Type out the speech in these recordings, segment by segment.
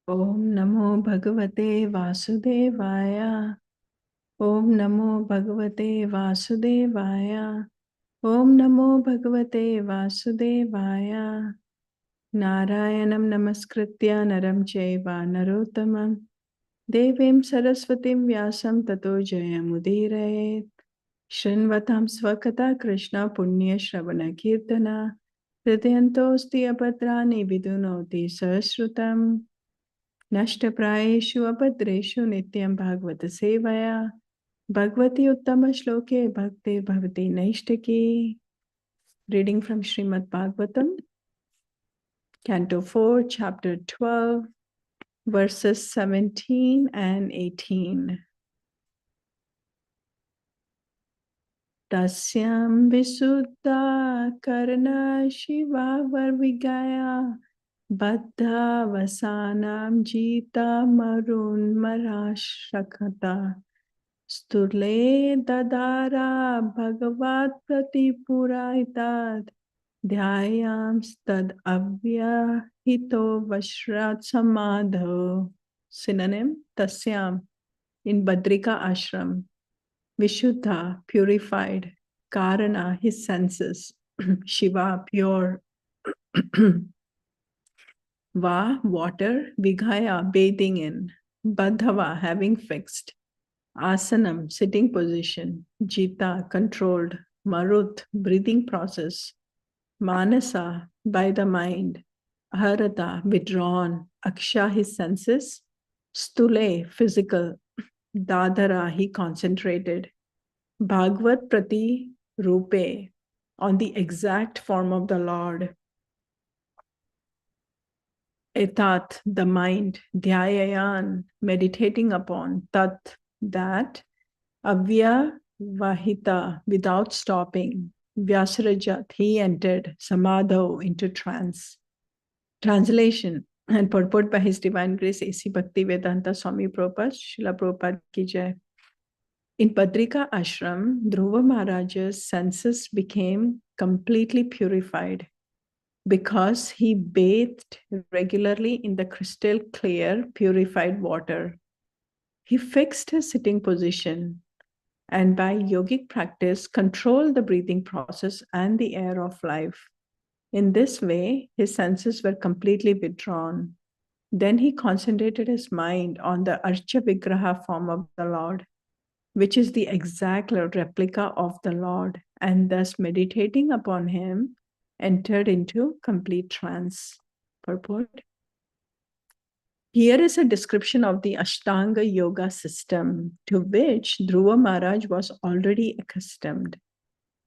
Om Namo Bhagavate Vasudevaya. Om Namo Bhagavate Vasudevaya. Om Namo Bhagavate Vasudevaya. Narayanam Namaskritya Naram Chaiva Narottamam Devim Saraswatim Vyasam Tato Jayamudiraye. Shrinvatam Swakata Krishna Punya Shravana Kirtana Hridayantosti Apadrani Vidunoti Sahasrutam Nashtaprayeshu Abhadreshu Nityam Bhagavata Sevaya Bhagavati Uttama Shloke Bhakti Bhavati Naishtaki. Reading from Srimad Bhagavatam, Canto 4, Chapter 12, verses 17 and 18. Tasyam Visuddha Karana Shiva Varvigaya Baddha Vasanam Jita Marun Marashakata Sturle Dadara Bhagavat Pratipuraitat Dhyayam Stad Avya Hito Vashrat Samadho. Synonym: Tasyam, in Badrika Ashram. Vishuddha, purified. Karana, his senses. Shiva, pure. Va, water. Vigaya, bathing in. Badhava, having fixed. Asanam, sitting position. Jita, controlled. Marut, breathing process. Manasa, by the mind. Aharata, withdrawn. Aksha, his senses. Stule, physical. Dadara, he concentrated. Bhagavad Prati Rupe, on the exact form of the Lord. Etat, the mind. Dhyayan, meditating upon. Tat, that. Avya Vahita, without stopping. Vyasarajat, he entered. Samadho, into trance. Translation and purport by His Divine Grace A.C. Bhaktivedanta Swami Prabhupada, Srila Prabhupada ki jai. In Badrika Ashram, Dhruva Maharaj's senses became completely purified because he bathed regularly in the crystal clear, purified water. He fixed his sitting position and by yogic practice controlled the breathing process and the air of life. In this way, his senses were completely withdrawn. Then he concentrated his mind on the Archa Vigraha form of the Lord, which is the exact replica of the Lord, and thus meditating upon him, entered into complete trance. Purport. Here is a description of the Ashtanga Yoga system to which Dhruva Maharaj was already accustomed.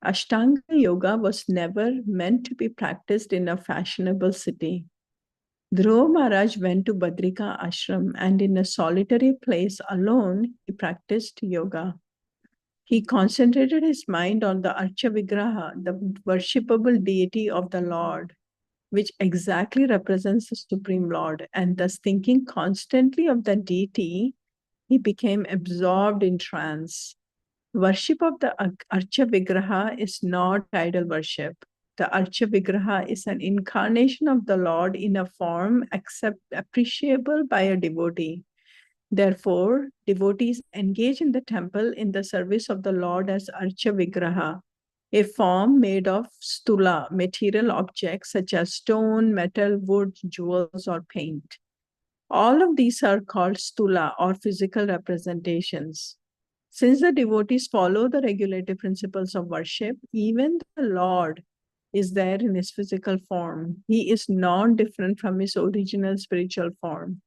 Ashtanga Yoga was never meant to be practiced in a fashionable city. Dhruva Maharaj went to Badrika Ashram and in a solitary place alone, he practiced yoga. He concentrated his mind on the Archa Vigraha, the worshipable deity of the Lord, which exactly represents the Supreme Lord. And thus thinking constantly of the deity, he became absorbed in trance. Worship of the Archa Vigraha is not idol worship. The Archa Vigraha is an incarnation of the Lord in a form appreciable by a devotee. Therefore, devotees engage in the temple in the service of the Lord as Archa Vigraha, a form made of stula, material objects such as stone, metal, wood, jewels, or paint. All of these are called stula or physical representations. Since the devotees follow the regulative principles of worship, even the Lord is there in his physical form. He is not different from his original spiritual form.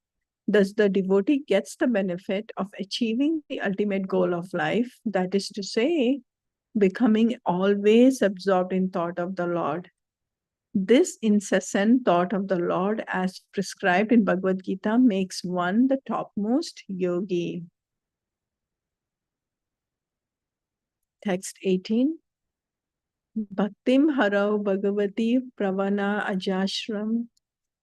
Thus, the devotee gets the benefit of achieving the ultimate goal of life, that is to say, becoming always absorbed in thought of the Lord. This incessant thought of the Lord, as prescribed in Bhagavad Gita, makes one the topmost yogi. Text 18. Bhaktim harau bhagavati pravana ajashram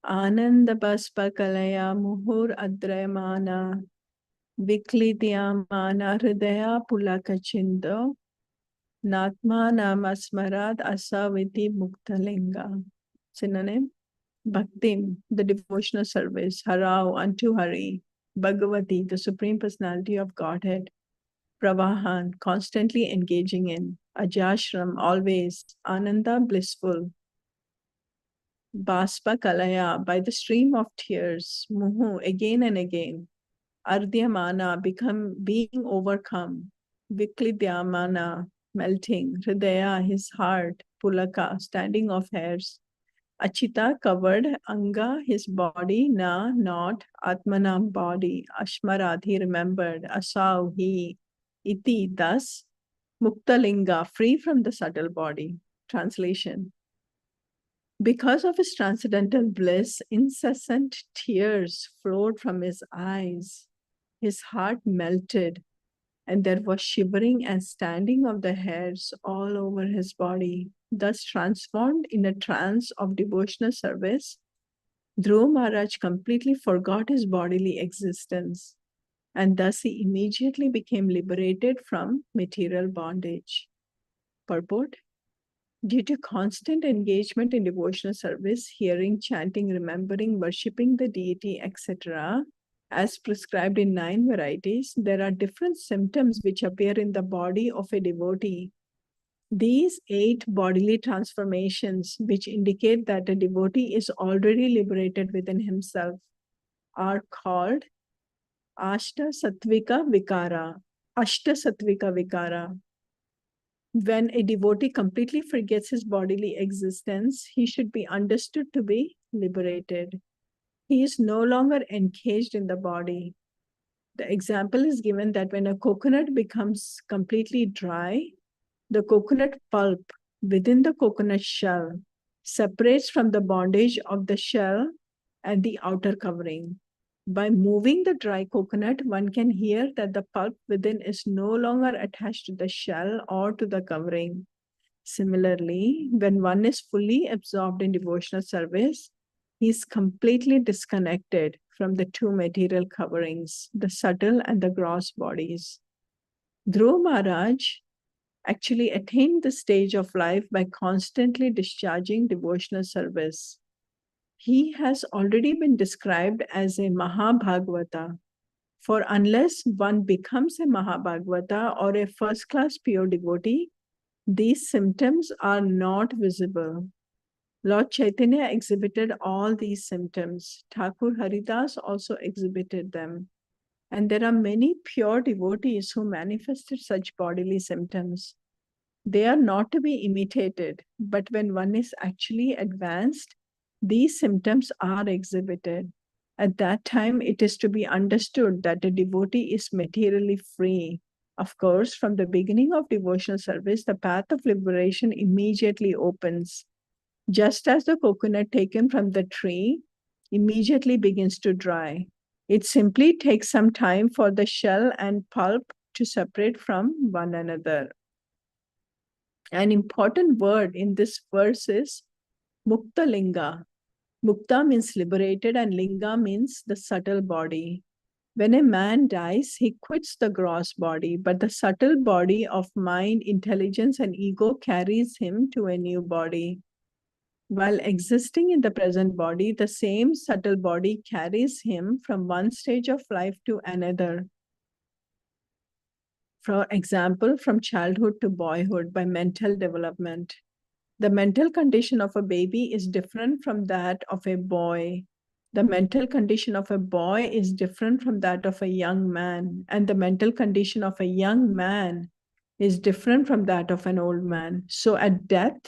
ananda baspa kalaya muhur adrayamana viklidhyamana hridaya pulakachindo natma namasmarad asaviti muktalinga. Synonym: Bhaktim, the devotional service. Harau, unto Hari. Bhagavati, the Supreme Personality of Godhead. Pravahan, constantly engaging in. Ajashram, always. Ananda, blissful. Baspa Kalaya, by the stream of tears. Muhu, again and again. Ardhyamana, being overcome. Viklidyamana, melting. Hridaya, his heart. Pulaka, standing of hairs. Achita, covered. Anga, his body. Na, not. Atmana, body. Ashmarat, he remembered. Asau, he. Iti, thus. Muktalinga, free from the subtle body. Translation. Because of his transcendental bliss, incessant tears flowed from his eyes. His heart melted, and there was shivering and standing of the hairs all over his body. Thus transformed in a trance of devotional service, Dhruva Maharaj completely forgot his bodily existence, and thus he immediately became liberated from material bondage. Purport: due to constant engagement in devotional service, hearing, chanting, remembering, worshipping the deity, etc., as prescribed in 9 varieties, there are different symptoms which appear in the body of a devotee. These 8 bodily transformations, which indicate that a devotee is already liberated within himself, are called Ashta Sattvika Vikara. Ashta Sattvika Vikara. When a devotee completely forgets his bodily existence, he should be understood to be liberated. He is no longer encaged in the body. The example is given that when a coconut becomes completely dry, the coconut pulp within the coconut shell separates from the bondage of the shell and the outer covering. By moving the dry coconut, one can hear that the pulp within is no longer attached to the shell or to the covering. Similarly, when one is fully absorbed in devotional service, he is completely disconnected from the 2 material coverings, the subtle and the gross bodies. Dhruva Maharaj actually attained the stage of life by constantly discharging devotional service. He has already been described as a Mahabhagavata. For unless one becomes a Mahabhagavata or a first-class pure devotee, these symptoms are not visible. Lord Chaitanya exhibited all these symptoms. Thakur Haridas also exhibited them. And there are many pure devotees who manifested such bodily symptoms. They are not to be imitated, but when one is actually advanced, these symptoms are exhibited. At that time, it is to be understood that a devotee is materially free. Of course, from the beginning of devotional service, the path of liberation immediately opens. Just as the coconut taken from the tree immediately begins to dry, it simply takes some time for the shell and pulp to separate from one another. An important word in this verse is Mukta Linga. Mukta means liberated and Linga means the subtle body. When a man dies, he quits the gross body, but the subtle body of mind, intelligence, and ego carries him to a new body. While existing in the present body, the same subtle body carries him from one stage of life to another. For example, from childhood to boyhood by mental development. The mental condition of a baby is different from that of a boy. The mental condition of a boy is different from that of a young man. And the mental condition of a young man is different from that of an old man. So at death,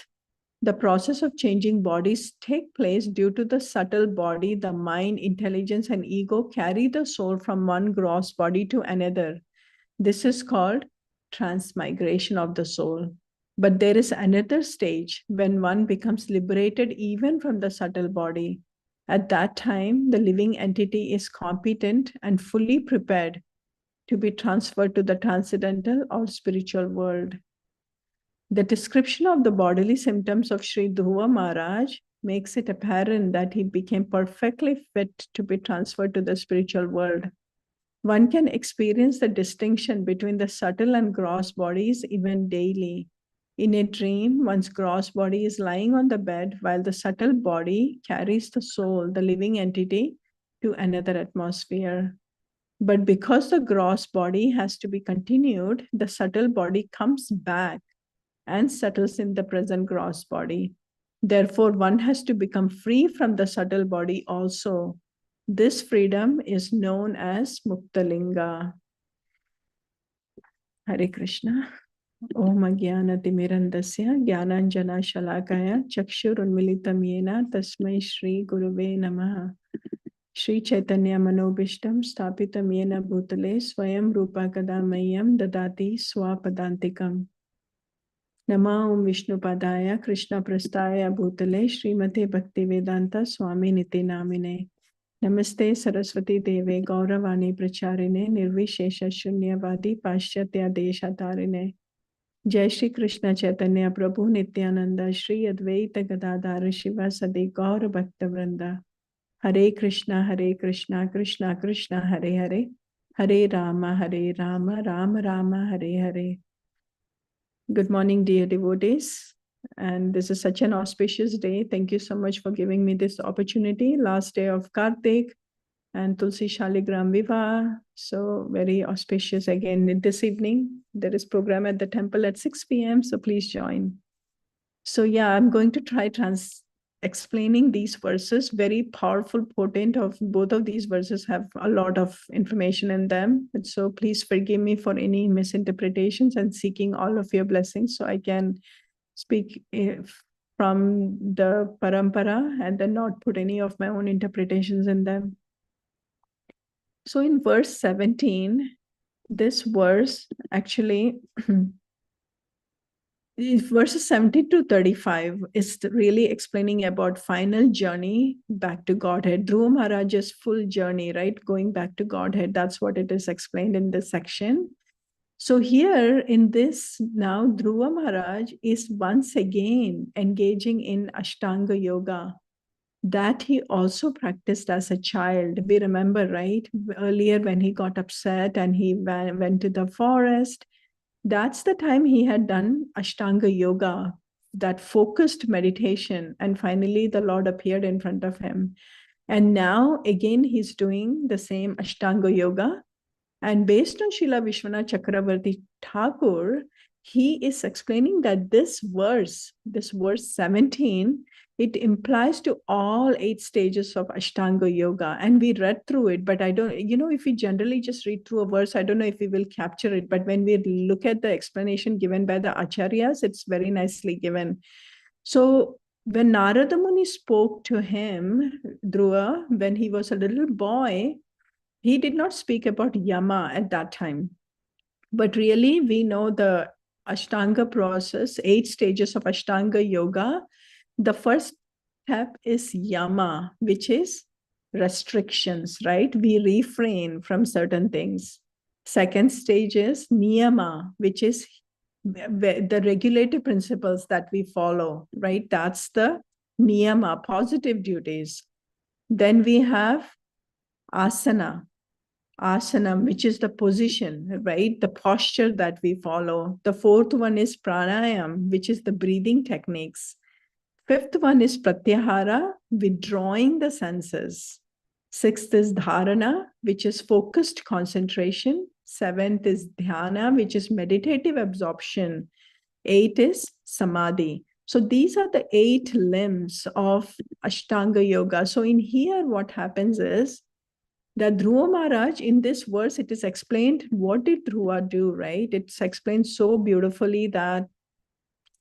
the process of changing bodies take place due to the subtle body, the mind, intelligence, and ego carry the soul from one gross body to another. This is called transmigration of the soul. But there is another stage when one becomes liberated even from the subtle body. At that time, the living entity is competent and fully prepared to be transferred to the transcendental or spiritual world. The description of the bodily symptoms of Sri Dhruva Maharaj makes it apparent that he became perfectly fit to be transferred to the spiritual world. One can experience the distinction between the subtle and gross bodies even daily. In a dream, one's gross body is lying on the bed while the subtle body carries the soul, the living entity, to another atmosphere. But because the gross body has to be continued, the subtle body comes back and settles in the present gross body. Therefore, one has to become free from the subtle body also. This freedom is known as Muktalinga. Hare Krishna. Om Ajnanatimirandasya Jnananjana Shalakaya Chakshurunmilitam Yena Tasmai Shri Guruve Namaha. Shri Chaitanya Manobishtam Stapitam Yena Bhutale Swayam Rupa Kadamayam Dadati Swapadantikam. Nama Om Vishnu Padaya Krishna Prastaya Bhutale Srimate Bhaktivedanta Swami Niti Namine. Namaste Saraswati Deve Gauravani Pracharine Nirvishesha Shunyavadi Paschatya Deshatarine. Jai Shri Krishna Chaitanya Prabhu Nityananda Shri Advaita Gadadhara Shiva Sadi Gaura Bhakta Vrinda. Hare Krishna Krishna Krishna Hare Hare Hare Rama Rama Rama Hare Hare. Good morning, dear devotees. And this is such an auspicious day. Thank you so much for giving me this opportunity. Last day of Kartik and Tulsi Shaligram Viva. So very auspicious again this evening. There is program at the temple at 6 p.m. So please join. So yeah, I'm going to try explaining these verses. Very powerful, potent. Of both of these verses have a lot of information in them. And so please forgive me for any misinterpretations and seeking all of your blessings so I can speak from the parampara and then not put any of my own interpretations in them. So in verse 17, this verse actually verses 17 to 35 is really explaining about final journey back to Godhead. Dhruva Maharaj's full journey, right? Going back to Godhead. That's what it is explained in this section. So here in this now, Dhruva Maharaj is once again engaging in Ashtanga Yoga that he also practiced as a child. We remember, right? Earlier when he got upset and he went to the forest, that's the time he had done Ashtanga Yoga, that focused meditation. And finally, the Lord appeared in front of him. And now, again, he's doing the same Ashtanga Yoga. And based on Srila Vishwanath Chakravarti Thakur, he is explaining that this verse 17, it implies to all 8 stages of Ashtanga Yoga. And we read through it, but I don't, if we generally just read through a verse, I don't know if we will capture it. But when we look at the explanation given by the Acharyas, it's very nicely given. So when Narada Muni spoke to him, Dhruva, when he was a little boy, he did not speak about Yama at that time. But really, we know the Ashtanga process, 8 stages of Ashtanga Yoga. The first step is Yama, which is restrictions, right? We refrain from certain things. Second stage is Niyama, which is the regulative principles that we follow, right? That's the Niyama, positive duties. Then we have Asana, asanam, which is the position, right? The posture that we follow. The fourth one is pranayam, which is the breathing techniques. Fifth one is pratyahara, withdrawing the senses. Sixth is dharana, which is focused concentration. Seventh is dhyana, which is meditative absorption. 8 is samadhi. So these are the 8 limbs of Ashtanga Yoga. So in here, what happens is that Dhruva Maharaj, in this verse, it is explained what did Dhruva do, right? It's explained so beautifully that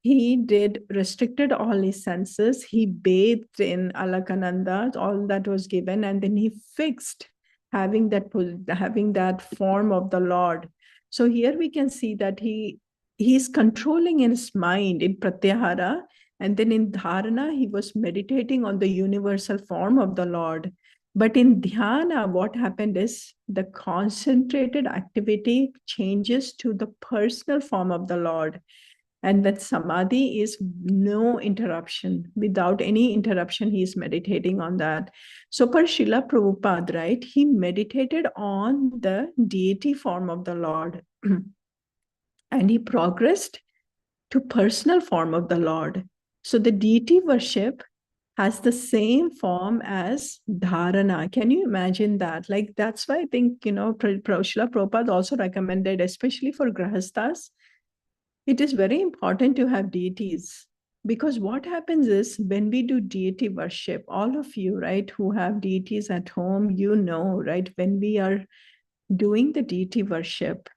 he did restricted all his senses. He bathed in Alakananda, all that was given, and then he fixed having that form of the Lord. So here we can see that he's controlling in his mind in Pratyahara, and then in Dharana, he was meditating on the universal form of the Lord. But in Dhyana, what happened is the concentrated activity changes to the personal form of the Lord. And that samadhi is no interruption. Without any interruption, he is meditating on that. So for Srila Prabhupada, right, he meditated on the deity form of the Lord. And he progressed to personal form of the Lord. So the deity worship has the same form as dharana. Can you imagine that? Like, that's why I think, Srila Prabhupada also recommended, especially for grahasthas, it is very important to have deities. Because what happens is when we do deity worship, all of you, right, who have deities at home, right, when we are doing the deity worship,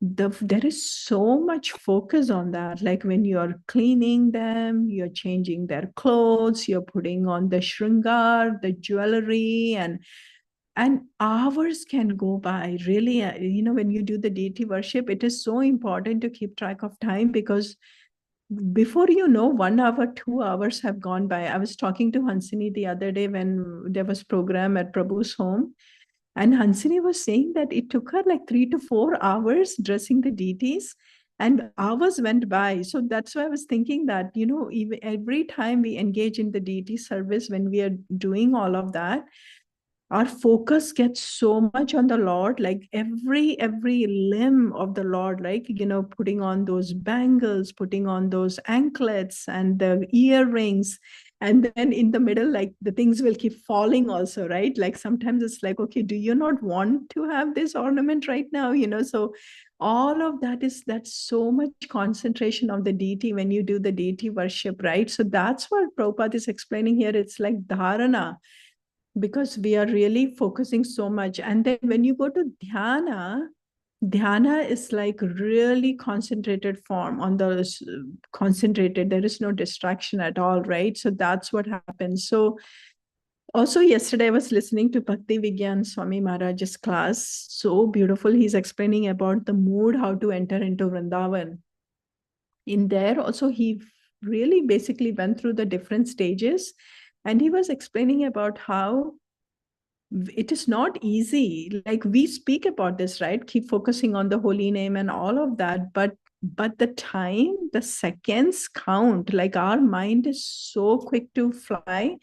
there is so much focus on that. Like when you're cleaning them, you're changing their clothes, you're putting on the shringar, the jewelry, and hours can go by. Really, when you do the deity worship, it is so important to keep track of time, because before 1 hour, 2 hours have gone by. I was talking to Hansini the other day when there was program at Prabhu's home, and Hansini was saying that it took her like 3 to 4 hours dressing the deities, and hours went by. So that's why I was thinking that, even every time we engage in the deity service, when we are doing all of that, our focus gets so much on the Lord, like every limb of the Lord, like, putting on those bangles, putting on those anklets and the earrings. And then in the middle, like the things will keep falling also, right? Like sometimes it's like, okay, do you not want to have this ornament right now? So all of that's so much concentration of the deity when you do the deity worship, right? So that's what Prabhupada is explaining here. It's like dharana, because we are really focusing so much. And then when you go to dhyana is like really concentrated form on the concentrated. There is no distraction at all, right? So that's what happens. So also yesterday I was listening to Bhakti Vigyan Swami Maharaj's class. So beautiful. He's explaining about the mood, how to enter into Vrindavan. In there also, he really basically went through the different stages, and he was explaining about how it is not easy. Like we speak about this, right? Keep focusing on the holy name and all of that, but the time, the seconds count. Like our mind is so quick to fly,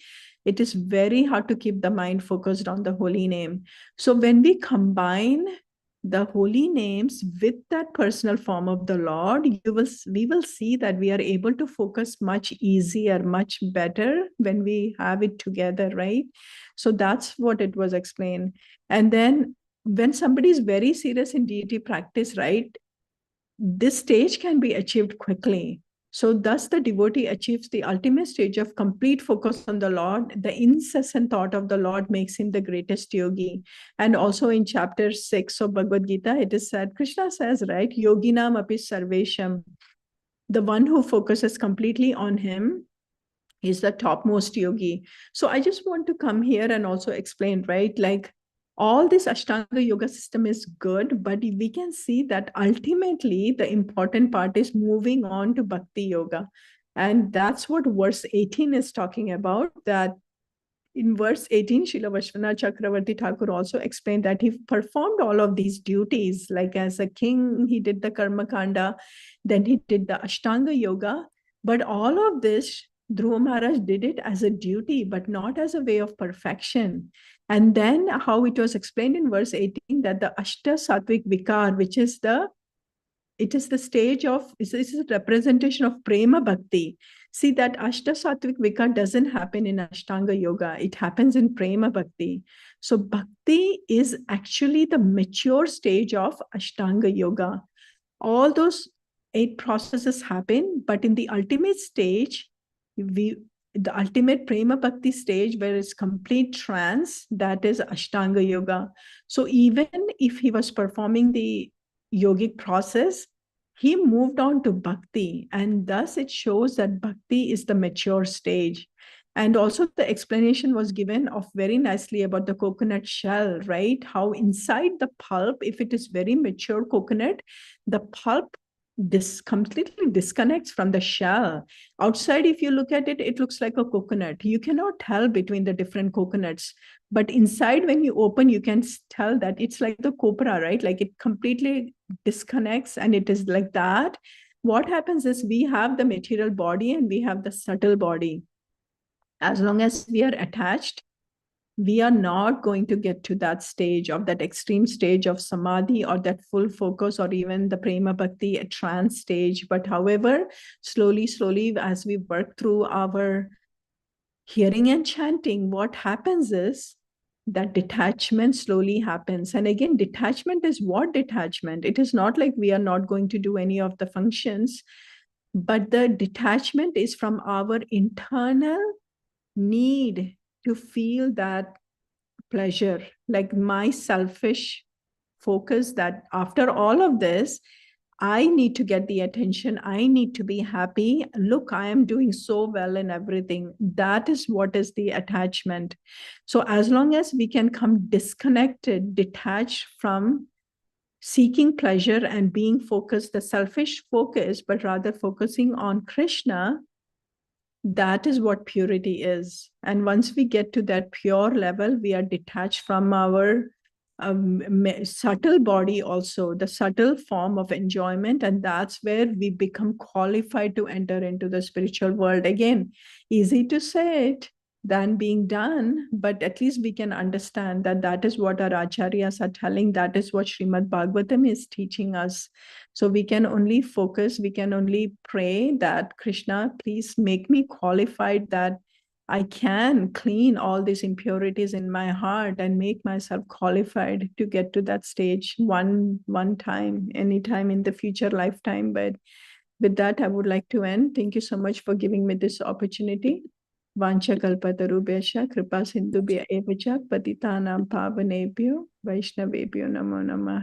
it is very hard to keep the mind focused on the holy name. So when we combine the holy names with that personal form of the Lord, we will see that we are able to focus much easier, much better when we have it together, right? So that's what it was explained. And then when somebody is very serious in deity practice, right, this stage can be achieved quickly. So thus the devotee achieves the ultimate stage of complete focus on the Lord. The incessant thought of the Lord makes him the greatest yogi. And also in chapter 6 of Bhagavad Gita, it is said, Krishna says, right, yoginam api sarvesham, the one who focuses completely on him is the topmost yogi. So I just want to come here and also explain, right? Like all this Ashtanga yoga system is good, but we can see that ultimately the important part is moving on to Bhakti yoga. And that's what verse 18 is talking about, that in verse 18, Srila Vashvana Chakravarti Thakur also explained that he performed all of these duties. Like as a king, he did the Karma Kanda, then he did the Ashtanga Yoga. But all of this, Dhruva Maharaj did it as a duty, but not as a way of perfection. And then how it was explained in verse 18, that the Ashta Sattvic Vikar, which is the stage of, this is a representation of Prema Bhakti. See, that Ashta Sattvic Vikar doesn't happen in Ashtanga Yoga. It happens in Prema Bhakti. So Bhakti is actually the mature stage of Ashtanga Yoga. All those 8 processes happen, but in the ultimate stage, the ultimate Prema Bhakti stage, where it's complete trance, that is Ashtanga Yoga. So even if he was performing the yogic process, he moved on to Bhakti, and thus it shows that Bhakti is the mature stage. And also the explanation was given of very nicely about the coconut shell, right? How inside the pulp, if it is very mature coconut, the pulp completely disconnects from the shell. Outside, if you look at it, it looks like a coconut. You cannot tell between the different coconuts. But inside, when you open, you can tell that it's like the copra, right? Like it completely disconnects, and it is like that. What happens is we have the material body and we have the subtle body. As long as we are attached, we are not going to get to that stage of that extreme stage of samadhi or that full focus or even the prema bhakti, a trance stage. But however, slowly, as we work through our hearing and chanting, what happens is that detachment slowly happens. And again, detachment is what detachment? It is not like we are not going to do any of the functions, but the detachment is from our internal need to feel that pleasure, like my selfish focus that after all of this, I need to get the attention. I need to be happy. Look, I am doing so well in everything. That is what is the attachment. So, as long as we can come disconnected, detached from seeking pleasure and being focused, the selfish focus, but rather focusing on Krishna, that is what purity is. And once we get to that pure level, we are detached from our subtle body, also the subtle form of enjoyment. And that's where we become qualified to enter into the spiritual world. Again, easy to say it than being done, but at least we can understand that that is what our acharyas are telling. That is what Srimad Bhagavatam is teaching us. So we can only focus, we can only pray that Krishna, please make me qualified that I can clean all these impurities in my heart and make myself qualified to get to that stage one time, anytime in the future lifetime. But with that, I would like to end. Thank you so much for giving me this opportunity. Vancha kalpatarubhyascha kripa sindhubhya evacha patitanam pavanebhyo vaishnavebhyo namo namah.